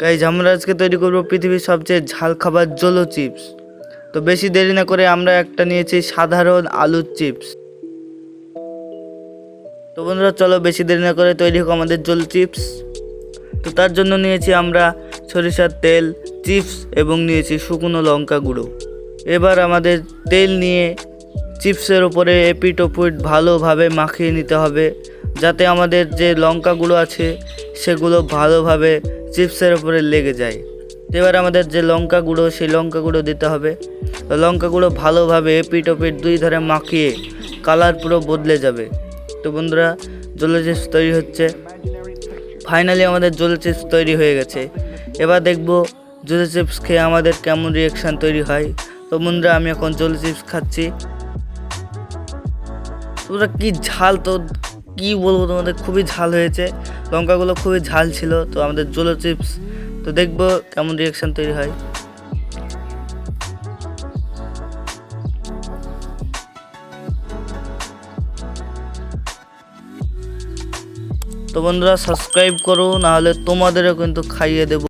Guys আমরা আজকে তৈরি করব পৃথিবীর সবচেয়ে ঝাল খাবার জোলো চিপস। তো বেশি দেরি না করে আমরা একটা নিয়েছি সাধারণ আলুর চিপস। তো বন্ধুরা চলো বেশি দেরি না করে তৈরি হোক আমাদের জোলো চিপস। তো তার জন্য নিয়েছি আমরা সরিষার তেল, চিপস এবং নিয়েছি শুকনো লঙ্কা গুঁড়ো। এবার আমাদের তেল নিয়ে চিপসের উপরে এপিট ওপিট ভালোভাবে মাখিয়ে নিতে হবে, যাতে আমাদের যে লঙ্কা গুঁড়ো আছে সেগুলো ভালোভাবে চিপসের উপরে লেগে যায়। এবার আমাদের যে লঙ্কা গুঁড়ো সেই লঙ্কা গুঁড়ো দিতে হবে। লঙ্কা গুঁড়ো ভালোভাবে এপিট ওপিট দুই ধারে মাখিয়ে কালার পুরো বদলে যাবে। তো বন্ধুরা জোলো চিপস তৈরি হচ্ছে। ফাইনালি আমাদের জোলো চিপস তৈরি হয়ে গেছে। এবার দেখব জোলো চিপস খেয়ে আমাদের কেমন রিয়াকশান তৈরি হয়। তো বন্ধুরা আমি এখন জোলো চিপস খাচ্ছি। তোমরা কি ঝাল, তো কি বলবো তোমাদের, খুবই ঝাল হয়েছে, লঙ্কাগুলো খুবই ঝাল ছিল। তো আমাদের জোলো চিপস, তো দেখবো কেমন রিয়াকশান তৈরি হয়। তো বন্ধুরা সাবস্ক্রাইব করো, নাহলে তোমাদেরও কিন্তু খাইয়ে দেবো।